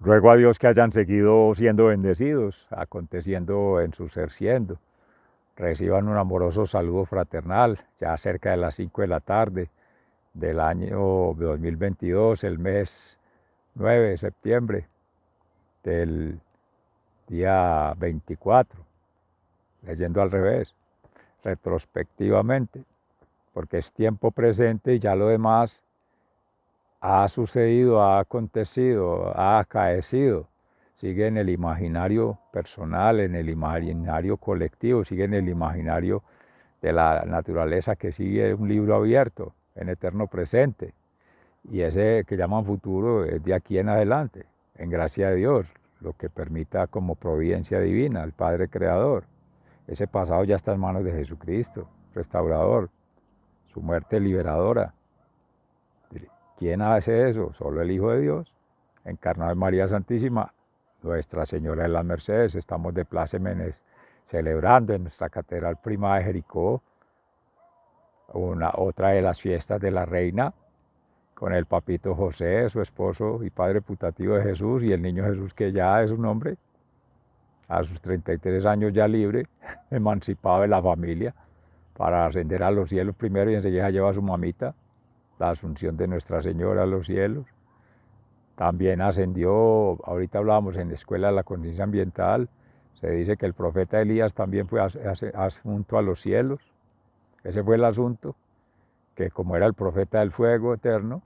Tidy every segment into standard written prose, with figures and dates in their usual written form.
Ruego a Dios que hayan seguido siendo bendecidos, aconteciendo en su ser siendo. Reciban un amoroso saludo fraternal, ya cerca de las 5 de la tarde del año 2022, el mes 9 de septiembre del día 24, leyendo al revés, retrospectivamente, porque es tiempo presente y ya lo demás ha sucedido, ha acontecido, ha acaecido. Sigue en el imaginario personal, en el imaginario colectivo, sigue en el imaginario de la naturaleza, que sigue un libro abierto en eterno presente. Y ese que llaman futuro es de aquí en adelante, en gracia de Dios, lo que permita como providencia divina, el Padre Creador. Ese pasado ya está en manos de Jesucristo, restaurador, su muerte liberadora. ¿Quién hace eso? Solo el Hijo de Dios, encarnado en María Santísima, Nuestra Señora de las Mercedes. Estamos de plácemes celebrando en nuestra Catedral Prima de Jericó otra de las fiestas de la Reina, con el papito José, su esposo y padre putativo de Jesús, y el niño Jesús, que ya es un hombre, a sus 33 años ya libre, emancipado de la familia, para ascender a los cielos primero y enseguida lleva a su mamita, la Asunción de Nuestra Señora a los cielos. También ascendió, ahorita hablábamos en la Escuela de la Conciencia Ambiental, se dice que el profeta Elías también fue asunto a los cielos. Ese fue el asunto, que como era el profeta del fuego eterno,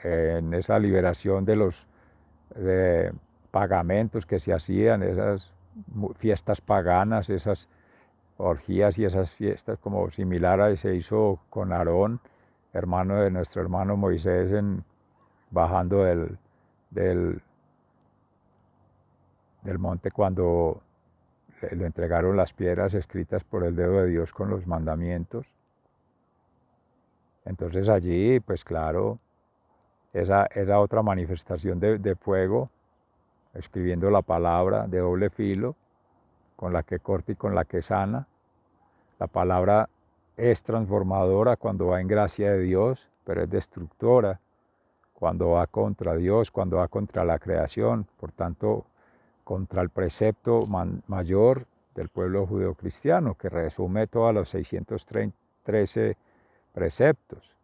en esa liberación de los pagamentos que se hacían, esas fiestas paganas, esas orgías y esas fiestas, como similar a se hizo con Aarón, hermano de nuestro hermano Moisés, bajando del, del monte, cuando le entregaron las piedras escritas por el dedo de Dios con los mandamientos. Entonces allí, pues claro, esa otra manifestación de fuego, escribiendo la palabra de doble filo, con la que corta y con la que sana. La palabra es transformadora cuando va en gracia de Dios, pero es destructora cuando va contra Dios, cuando va contra la creación, por tanto, contra el precepto mayor del pueblo judeocristiano, que resume todos los 613 preceptos.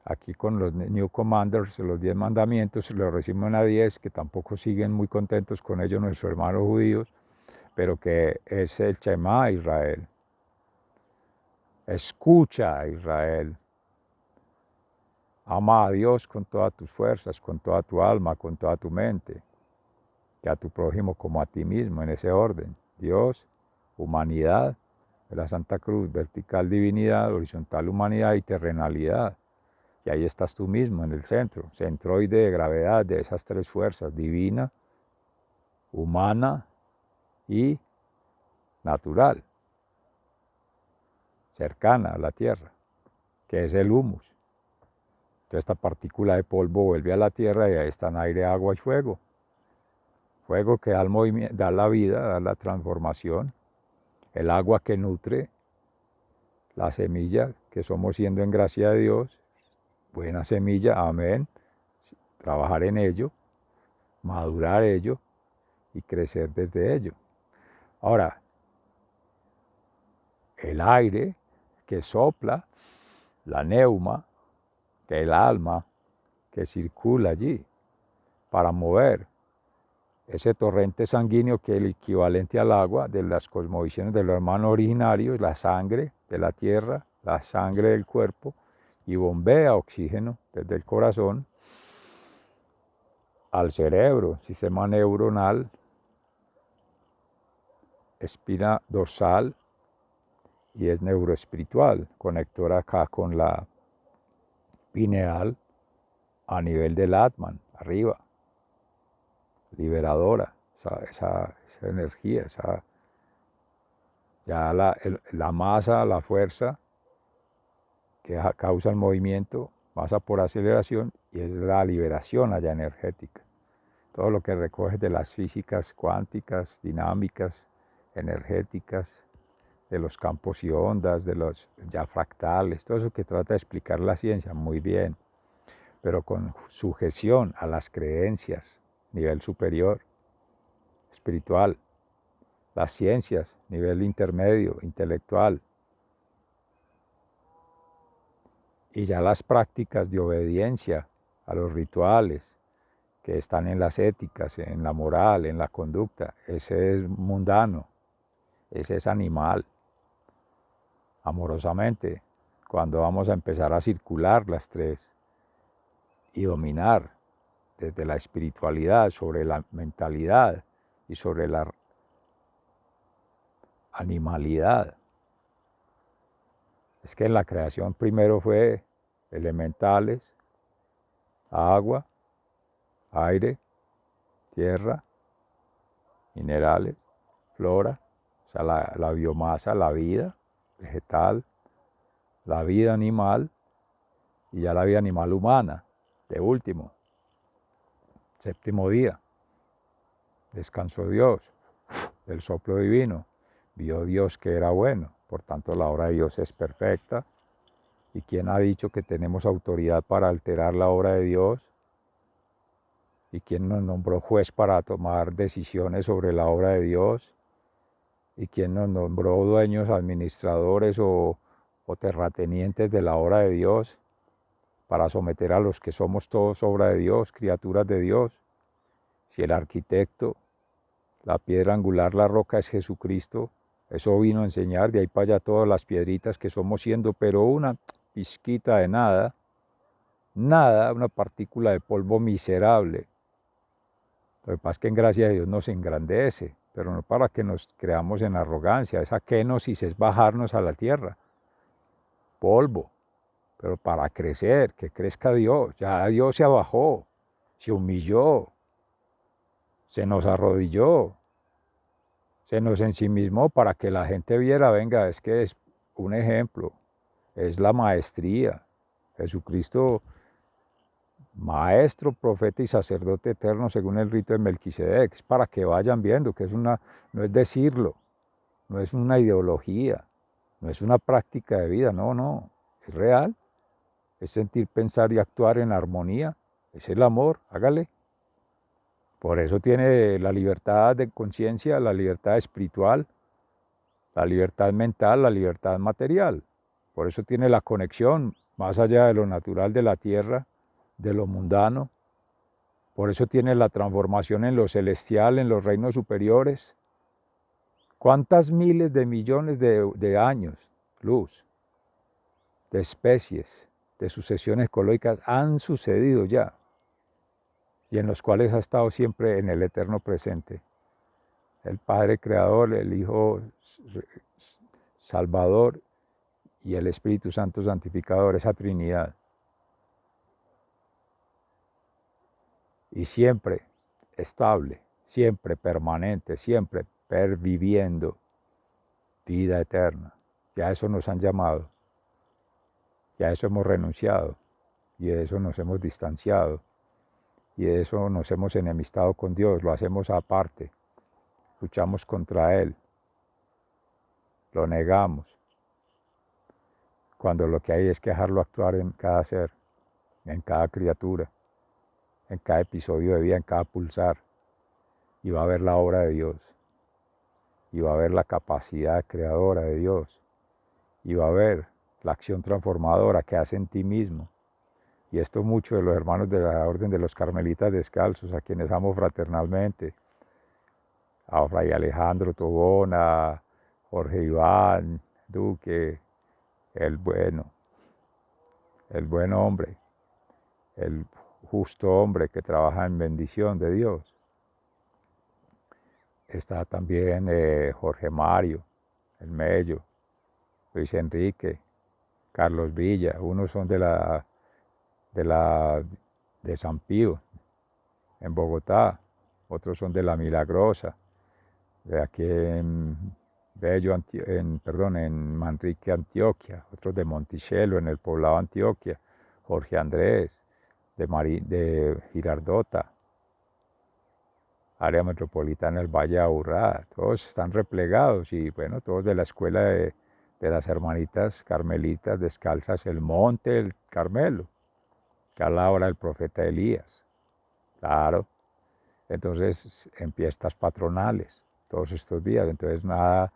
Aquí con los New Commanders, los 10 mandamientos, se los resumen a 10, que tampoco siguen muy contentos con ellos nuestros hermanos judíos, pero que es el Shema Israel. Escucha, Israel. Ama a Dios con todas tus fuerzas, con toda tu alma, con toda tu mente, y a tu prójimo como a ti mismo, en ese orden. Dios, humanidad, de la Santa Cruz, vertical divinidad, horizontal humanidad y terrenalidad. Y ahí estás tú mismo en el centro, centroide de gravedad de esas tres fuerzas, divina, humana y natural, cercana a la tierra, que es el humus. Entonces esta partícula de polvo vuelve a la tierra y ahí están aire, agua y fuego. Fuego que da el movimiento, da la vida, da la transformación. El agua que nutre la semilla que somos siendo en gracia de Dios. Buena semilla, amén. Trabajar en ello, madurar ello y crecer desde ello. Ahora, el aire que sopla, la neuma, que es el alma que circula allí para mover ese torrente sanguíneo, que es el equivalente al agua de las cosmovisiones de los hermanos originarios, la sangre de la tierra, la sangre del cuerpo, y bombea oxígeno desde el corazón al cerebro, sistema neuronal, espina dorsal, y es neuroespiritual, conector acá con la pineal a nivel del Atman, arriba, liberadora, esa energía, ya la masa, la fuerza que causa el movimiento, pasa por aceleración y es la liberación allá energética. Todo lo que recoge de las físicas cuánticas, dinámicas, energéticas, de los campos y ondas, de los ya fractales, todo eso que trata de explicar la ciencia, muy bien, pero con sujeción a las creencias nivel superior, espiritual. Las ciencias, nivel intermedio, intelectual. Y ya las prácticas de obediencia a los rituales que están en las éticas, en la moral, en la conducta, ese es mundano, ese es animal. Amorosamente, cuando vamos a empezar a circular las tres y dominar desde la espiritualidad sobre la mentalidad y sobre la animalidad. Es que en la creación primero fue elementales, agua, aire, tierra, minerales, flora, o sea, la biomasa, la vida vegetal, la vida animal y ya la vida animal humana, de último. Séptimo día, descansó Dios del soplo divino, vio Dios que era bueno, por tanto la obra de Dios es perfecta. ¿Y quién ha dicho que tenemos autoridad para alterar la obra de Dios? ¿Y quién nos nombró juez para tomar decisiones sobre la obra de Dios? ¿Y quién nos nombró dueños, administradores o terratenientes de la obra de Dios para someter a los que somos todos obra de Dios, criaturas de Dios? Si el arquitecto, la piedra angular, la roca es Jesucristo, eso vino a enseñar, de ahí para allá todas las piedritas que somos siendo, pero una pizquita de nada, nada, una partícula de polvo miserable. Lo que pasa es que en gracia de Dios nos engrandece, pero no para que nos creamos en arrogancia. Esa kenosis es bajarnos a la tierra, polvo, pero para crecer, que crezca Dios. Ya Dios se abajó, se humilló, se nos arrodilló, se nos ensimismó para que la gente viera, venga, es que es un ejemplo, es la maestría. Jesucristo, maestro, profeta y sacerdote eterno según el rito de Melquisedec, es para que vayan viendo que no es decirlo, no es una ideología, no es una práctica de vida, no, es real, es sentir, pensar y actuar en armonía, es el amor, hágale. Por eso tiene la libertad de conciencia, la libertad espiritual, la libertad mental, la libertad material. Por eso tiene la conexión más allá de lo natural de la tierra, de lo mundano. Por eso tiene la transformación en lo celestial, en los reinos superiores. ¿Cuántas miles de millones de años, luz, de especies, de sucesiones ecológicas han sucedido ya? Y en los cuales ha estado siempre en el eterno presente. El Padre Creador, el Hijo Salvador y el Espíritu Santo Santificador, esa Trinidad. Y siempre estable, siempre permanente, siempre perviviendo vida eterna. Ya eso nos han llamado, ya eso hemos renunciado y de eso nos hemos distanciado y de eso nos hemos enemistado con Dios, lo hacemos aparte, luchamos contra Él, lo negamos, cuando lo que hay es que dejarlo actuar en cada ser, en cada criatura, en cada episodio de vida, en cada pulsar, y va a ver la obra de Dios, y va a ver la capacidad creadora de Dios, y va a ver la acción transformadora que hace en ti mismo. Y esto mucho de los hermanos de la Orden de los Carmelitas Descalzos, a quienes amo fraternalmente, a Fray Alejandro Tobón, a Jorge Iván Duque, el buen hombre, el justo hombre que trabaja en bendición de Dios. Está también Jorge Mario, el Mello, Luis Enrique, Carlos Villa, unos son de San Pío, en Bogotá, otros son de La Milagrosa, de aquí en en Manrique, Antioquia, otros de Monticello, en el poblado Antioquia, Jorge Andrés, de Girardota, área metropolitana del Valle de Aburrá, todos están replegados y bueno, todos de la escuela de las hermanitas carmelitas descalzas, el Monte, el Carmelo, que a la hora del profeta Elías, claro, Entonces, en fiestas patronales, todos estos días. Entonces, nada,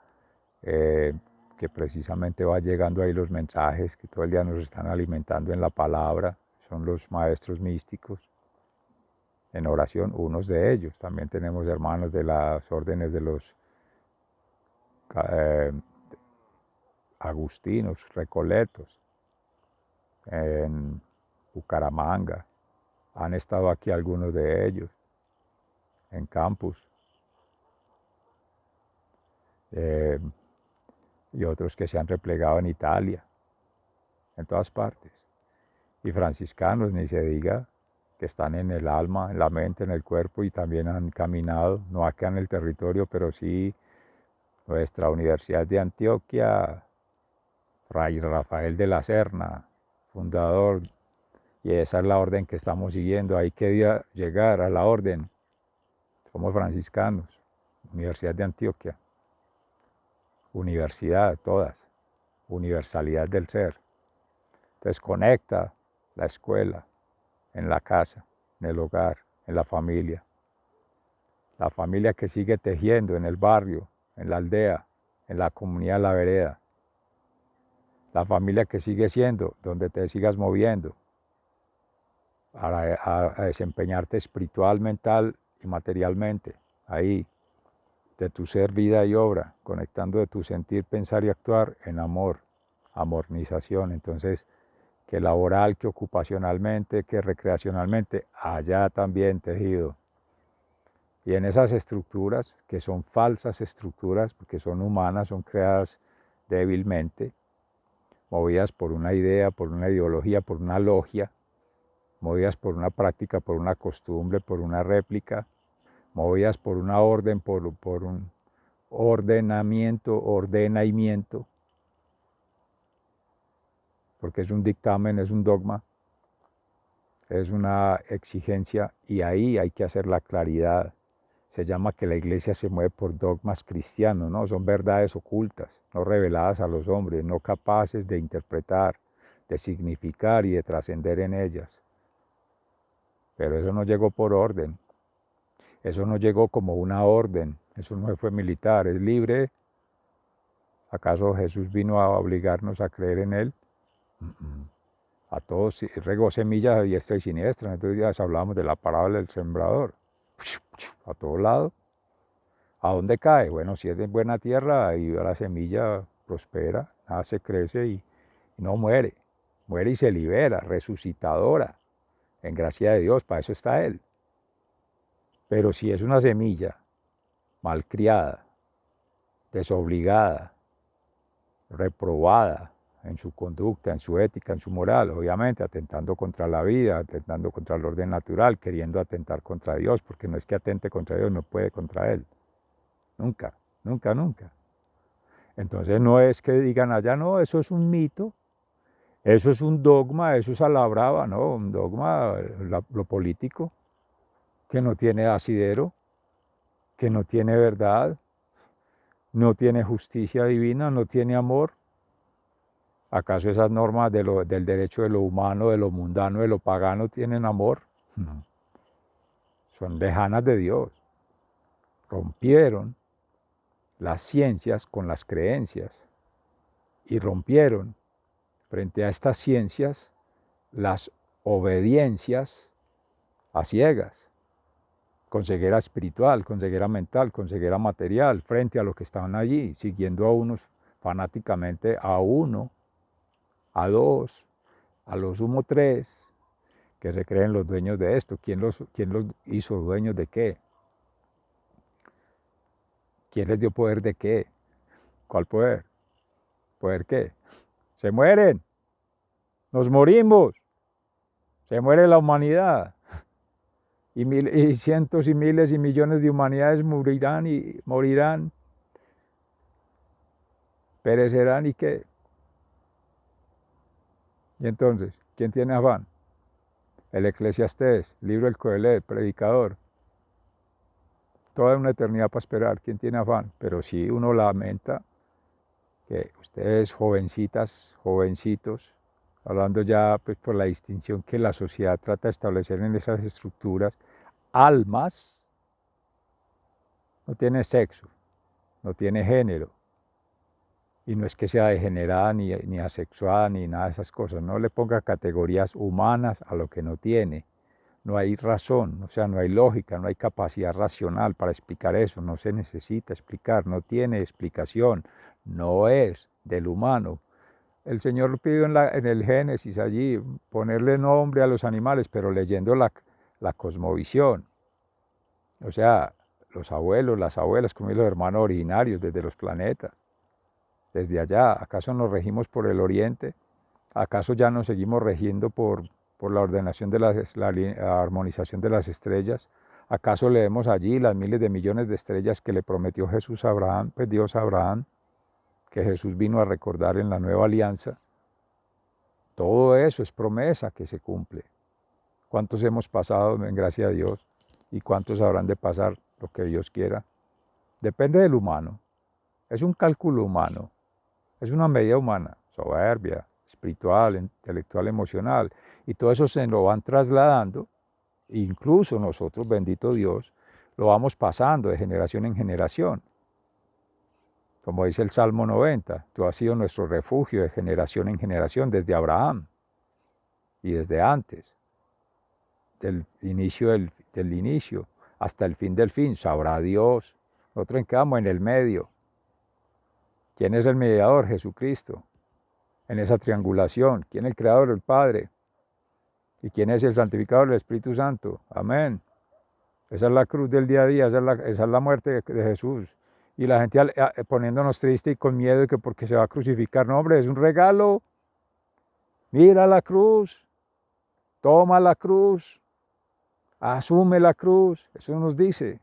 que precisamente va llegando ahí los mensajes que todo el día nos están alimentando en la palabra, son los maestros místicos en oración, unos de ellos. También tenemos hermanos de las órdenes de los eh, agustinos, recoletos, en Bucaramanga. Han estado aquí algunos de ellos, en campus, eh, y otros que se han replegado en Italia, en todas partes. Y franciscanos, ni se diga, que están en el alma, en la mente, en el cuerpo y también han caminado, no acá en el territorio, pero sí nuestra Universidad de Antioquia, Fray Rafael de la Serna, fundador, y esa es la orden que estamos siguiendo. Hay que llegar a la orden. Somos franciscanos, Universidad de Antioquia, universidad, todas, universalidad del ser. Entonces conecta la escuela en la casa, en el hogar, en la familia que sigue tejiendo en el barrio, en la aldea, en la comunidad de la vereda, la familia que sigue siendo donde te sigas moviendo a desempeñarte espiritual, mental y materialmente, ahí, de tu ser, vida y obra, conectando de tu sentir, pensar y actuar en amor, amornización. Entonces, que laboral, que ocupacionalmente, que recreacionalmente, allá también tejido. Y en esas estructuras, que son falsas estructuras, porque son humanas, son creadas débilmente, movidas por una idea, por una ideología, por una logia, movidas por una práctica, por una costumbre, por una réplica, movidas por una orden, por un ordenamiento, porque es un dictamen, es un dogma, es una exigencia, y ahí hay que hacer la claridad. Se llama que la iglesia se mueve por dogmas cristianos, ¿no? Son verdades ocultas, no reveladas a los hombres, no capaces de interpretar, de significar y de trascender en ellas. Pero eso no llegó por orden, eso no llegó como una orden, eso no fue militar, es libre. ¿Acaso Jesús vino a obligarnos a creer en Él? A todos regó semillas a diestra y siniestra. Entonces ya hablábamos de la parábola del sembrador. A todos lados. ¿A dónde cae? Bueno, si es en buena tierra y la semilla prospera, nace, crece y no muere. Muere y se libera, resucitadora. En gracia de Dios, para eso está Él. Pero si es una semilla malcriada, desobligada, reprobada en su conducta, en su ética, en su moral, obviamente atentando contra la vida, atentando contra el orden natural, queriendo atentar contra Dios, porque no es que atente contra Dios, no puede contra Él. Nunca, nunca, nunca. Entonces no es que digan allá, no, eso es un mito, eso es un dogma, eso es a la brava, no, un dogma, lo político, que no tiene asidero, que no tiene verdad, no tiene justicia divina, no tiene amor. ¿Acaso esas normas del derecho de lo humano, de lo mundano, de lo pagano tienen amor? No. Son lejanas de Dios. Rompieron las ciencias con las creencias y rompieron frente a estas ciencias las obediencias a ciegas, con ceguera espiritual, con ceguera mental, con ceguera material, frente a lo que estaban allí, siguiendo a unos fanáticamente, a uno, a dos, a lo sumo tres, que se creen los dueños de esto. ¿Quién los hizo dueños de qué? ¿Quién les dio poder de qué? ¿Cuál poder? ¿Poder qué? Se mueren, nos morimos, se muere la humanidad. Y cientos y miles y millones de humanidades morirán, perecerán y qué. Y entonces, ¿quién tiene afán? El Eclesiastés, libro del Coelet, predicador. Toda una eternidad para esperar, ¿quién tiene afán? Pero sí uno lamenta que ustedes, jovencitas, jovencitos, hablando ya pues, por la distinción que la sociedad trata de establecer en esas estructuras, almas no tiene sexo, no tiene género. Y no es que sea degenerada ni asexuada ni nada de esas cosas. No le ponga categorías humanas a lo que no tiene. No hay razón, o sea, no hay lógica, no hay capacidad racional para explicar eso. No se necesita explicar, no tiene explicación. No es del humano. El Señor lo pidió en el Génesis allí, ponerle nombre a los animales, pero leyendo la cosmovisión. O sea, los abuelos, las abuelas, como los hermanos originarios desde los planetas. Desde allá, ¿acaso nos regimos por el oriente? ¿Acaso ya nos seguimos regiendo por la ordenación de la armonización de las estrellas? ¿Acaso leemos allí las miles de millones de estrellas que le prometió Jesús a Abraham, pues Dios a Abraham, que Jesús vino a recordar en la nueva alianza? Todo eso es promesa que se cumple. ¿Cuántos hemos pasado en gracia a Dios? ¿Y cuántos habrán de pasar lo que Dios quiera? Depende del humano. Es un cálculo humano. Es una medida humana, soberbia, espiritual, intelectual, emocional. Y todo eso se lo van trasladando. Incluso nosotros, bendito Dios, lo vamos pasando de generación en generación. Como dice el Salmo 90, tú has sido nuestro refugio de generación en generación desde Abraham y desde antes, del inicio del inicio hasta el fin del fin. Sabrá Dios. Nosotros quedamos en el medio. ¿Quién es el mediador? Jesucristo. En esa triangulación. ¿Quién es el creador? El Padre. ¿Y quién es el santificador? El Espíritu Santo. Amén. Esa es la cruz del día a día, esa es la muerte de Jesús. Y la gente poniéndonos triste y con miedo de que porque se va a crucificar. No, hombre, es un regalo. Mira la cruz. Toma la cruz. Asume la cruz. Eso nos dice.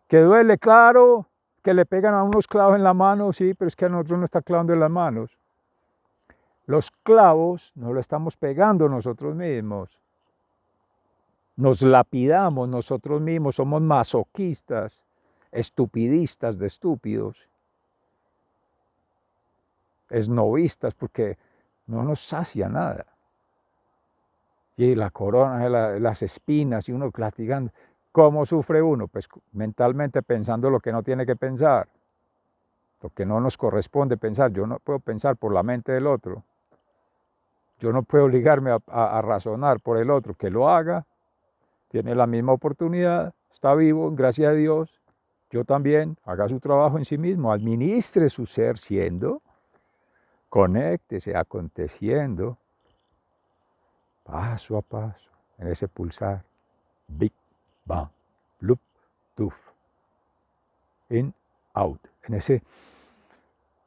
Que duele, claro. Que le pegan a unos clavos en la mano, sí, pero es que a nosotros no está clavando en las manos. Los clavos nos lo estamos pegando nosotros mismos. Nos lapidamos nosotros mismos, somos masoquistas, estupidistas de estúpidos, esnovistas, porque no nos sacia nada. Y la corona, las espinas, y uno latigando. ¿Cómo sufre uno? Pues mentalmente pensando lo que no tiene que pensar, lo que no nos corresponde pensar. Yo no puedo pensar por la mente del otro. Yo no puedo obligarme a razonar por el otro, que lo haga. Tiene la misma oportunidad, está vivo, gracias a Dios. Yo también, haga su trabajo en sí mismo, administre su ser siendo, conéctese, aconteciendo, paso a paso, en ese pulsar, Big Bang, Loop, Tuf, in, out, en ese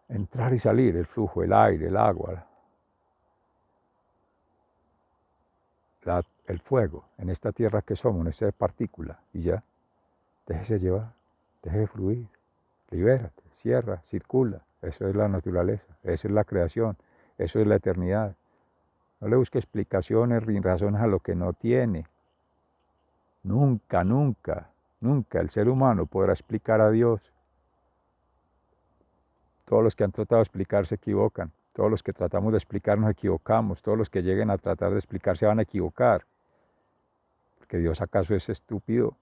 entrar y salir, el flujo, el aire, el agua, el fuego, en esta tierra que somos, en esta partícula, y ya, déjese llevar, deje fluir. Libérate, cierra, circula. Eso es la naturaleza, eso es la creación, eso es la eternidad. No le busque explicaciones ni razones a lo que no tiene. Nunca, nunca, nunca el ser humano podrá explicar a Dios. Todos los que han tratado de explicar se equivocan. Todos los que tratamos de explicar nos equivocamos. Todos los que lleguen a tratar de explicar se van a equivocar. Porque Dios acaso es estúpido.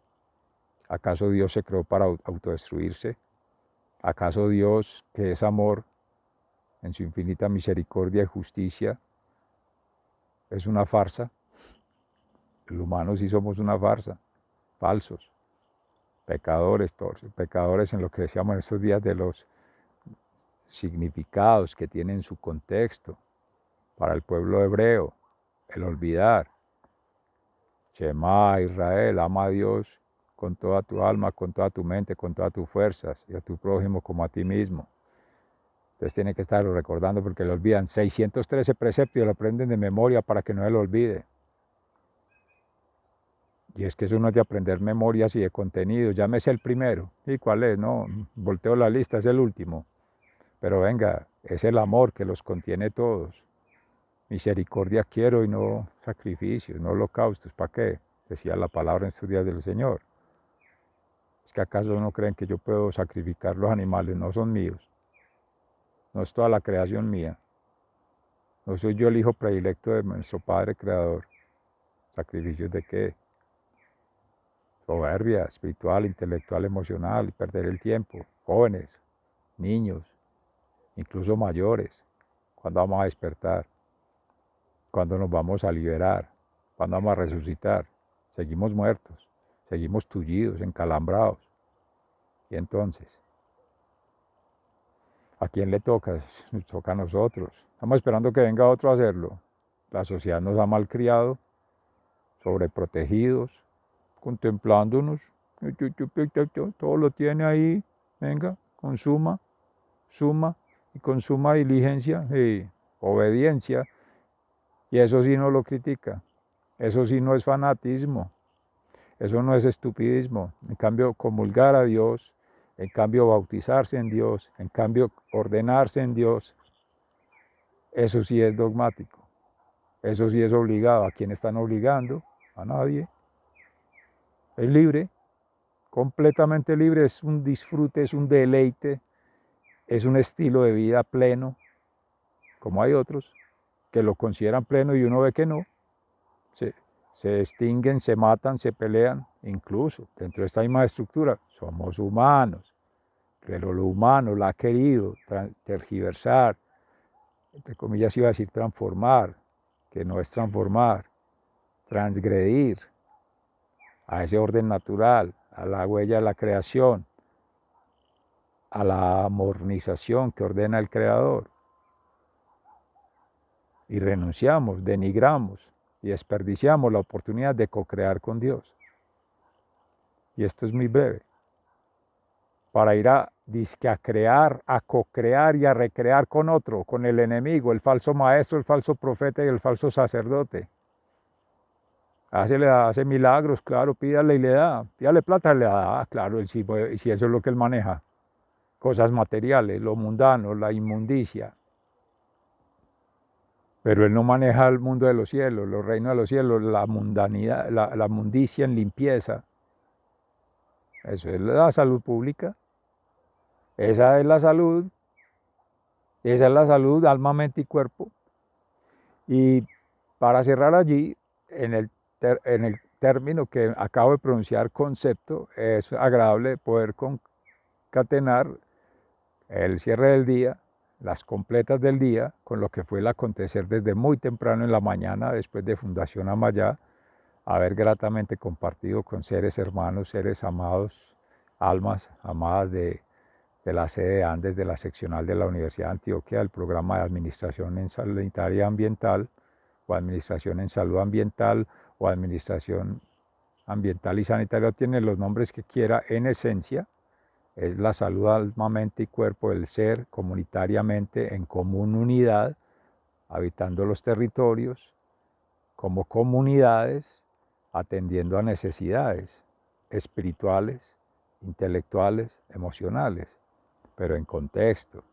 ¿Acaso Dios se creó para autodestruirse? ¿Acaso Dios, que es amor, en su infinita misericordia y justicia, es una farsa? El humano sí somos una farsa, falsos, pecadores, pecadores en lo que decíamos en estos días de los significados que tienen su contexto para el pueblo hebreo, el olvidar. Shema Israel, ama a Dios con toda tu alma, con toda tu mente, con todas tus fuerzas, y a tu prójimo como a ti mismo. Entonces tiene que estarlo recordando porque lo olvidan. 613 preceptos lo aprenden de memoria para que no se lo olvide. Y es que eso no es de aprender memorias y de contenido. Llámese el primero. ¿Y cuál es? No, volteo la lista, es el último. Pero venga, es el amor que los contiene todos. Misericordia quiero y no sacrificios, no holocaustos. ¿Para qué? Decía la palabra en estos días del Señor. ¿Es que acaso no creen que yo puedo sacrificar los animales? No son míos. No es toda la creación mía. No soy yo el hijo predilecto de nuestro Padre Creador. ¿Sacrificios de qué? soberbia espiritual, intelectual, emocional, y perder el tiempo. Jóvenes, niños, incluso mayores. ¿Cuándo vamos a despertar? ¿Cuándo nos vamos a liberar? ¿Cuándo vamos a resucitar? Seguimos muertos, seguimos tullidos, encalambrados. Y entonces, ¿a quién le toca? Nos toca a nosotros. Estamos esperando que venga otro a hacerlo. La sociedad nos ha malcriado, sobreprotegidos, contemplándonos. Todo lo tiene ahí. Venga, consuma, suma y consuma diligencia y obediencia. Y eso sí no lo critica. Eso sí no es fanatismo. Eso no es estupidismo. En cambio, comulgar a Dios, en cambio, bautizarse en Dios, en cambio, ordenarse en Dios, eso sí es dogmático. Eso sí es obligado. ¿A quién están obligando? A nadie. Es libre, completamente libre, es un disfrute, es un deleite, es un estilo de vida pleno, como hay otros que lo consideran pleno y uno ve que no. Se extinguen, se matan, se pelean, incluso dentro de esta misma estructura. Somos humanos, pero lo humano la ha querido tergiversar, entre comillas iba a decir transformar, que no es transformar, transgredir a ese orden natural, a la huella de la creación, a la mornización que ordena el Creador. Y renunciamos, denigramos y desperdiciamos la oportunidad de co-crear con Dios. Y esto es muy breve. Para ir a crear, a co-crear y a recrear con otro, con el enemigo, el falso maestro, el falso profeta y el falso sacerdote. Hace milagros, claro, pídale y le da. Pídale plata y le da, claro, y si eso es lo que él maneja. Cosas materiales, lo mundano, la inmundicia. Pero él no maneja el mundo de los cielos, los reinos de los cielos, la mundanidad, la mundicia en limpieza. Eso es la salud pública. Esa es la salud. Esa es la salud, alma, mente y cuerpo. Y para cerrar allí, en el término que acabo de pronunciar, concepto, es agradable poder concatenar el cierre del día, las completas del día, con lo que fue el acontecer desde muy temprano en la mañana, después de Fundación Amayá, haber gratamente compartido con seres hermanos, seres amados, almas amadas de la sede Andes, de la seccional de la Universidad de Antioquia, del programa de Administración en Sanitaria Ambiental, o Administración en Salud Ambiental, o Administración Ambiental y Sanitaria, tiene los nombres que quiera. En esencia, es la salud, alma, mente y cuerpo del ser comunitariamente en común unidad, habitando los territorios como comunidades, atendiendo a necesidades espirituales, intelectuales, emocionales, pero en contexto,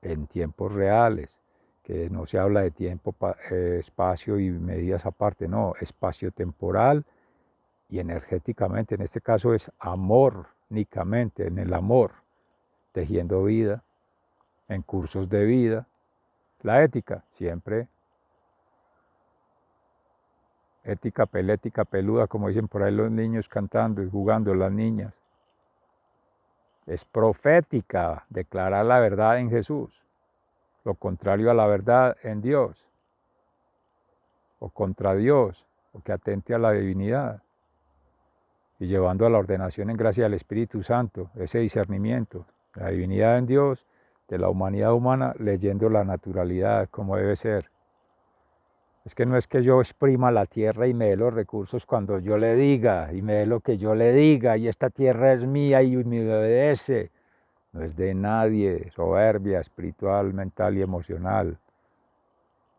en tiempos reales, que no se habla de tiempo, espacio y medidas aparte, no, espacio temporal y energéticamente, en este caso es amórnicamente, en el amor, tejiendo vida, en cursos de vida, la ética, siempre ética pelética peluda, como dicen por ahí los niños cantando y jugando, las niñas. Es profética, declarar la verdad en Jesús, lo contrario a la verdad en Dios, o contra Dios, o que atente a la divinidad, y llevando a la ordenación en gracia del Espíritu Santo, ese discernimiento, la divinidad en Dios, de la humanidad humana, leyendo la naturalidad como debe ser. Es que no es que yo exprima la tierra y me dé los recursos cuando yo le diga, y me dé lo que yo le diga, y esta tierra es mía y me obedece. No es de nadie, soberbia espiritual, mental y emocional.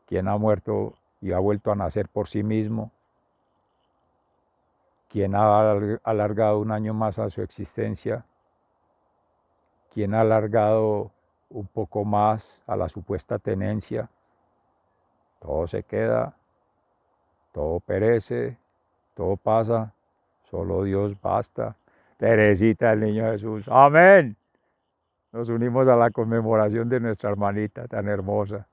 ¿Quién ha muerto y ha vuelto a nacer por sí mismo? ¿Quién ha alargado un año más a su existencia? ¿Quién ha alargado un poco más a la supuesta tenencia? Todo se queda, todo perece, todo pasa, solo Dios basta. Teresita, el Niño Jesús. ¡Amén! Nos unimos a la conmemoración de nuestra hermanita tan hermosa,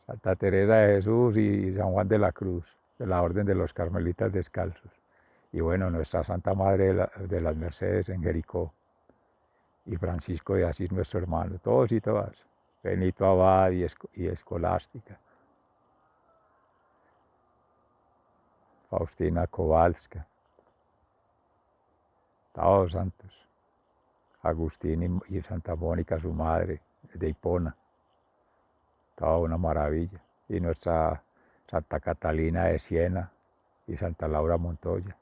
Santa Teresa de Jesús y San Juan de la Cruz, de la Orden de los Carmelitas Descalzos. Y bueno, nuestra Santa Madre de las Mercedes en Jericó, y Francisco de Asís, nuestro hermano, todos y todas, Benito Abad y Escolástica, Faustina Kowalska, todos santos, Agustín y Santa Mónica, su madre, de Hipona, toda una maravilla, y nuestra Santa Catalina de Siena y Santa Laura Montoya,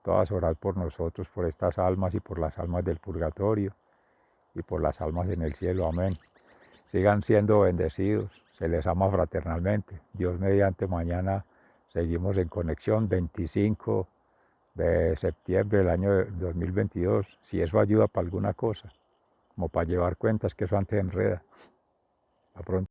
todas orad por nosotros, por estas almas y por las almas del purgatorio y por las almas en el cielo, amén. Sigan siendo bendecidos, se les ama fraternalmente. Dios mediante, mañana seguimos en conexión, 25 de septiembre del año 2022, si eso ayuda para alguna cosa, como para llevar cuentas, que eso antes enreda. A pronto.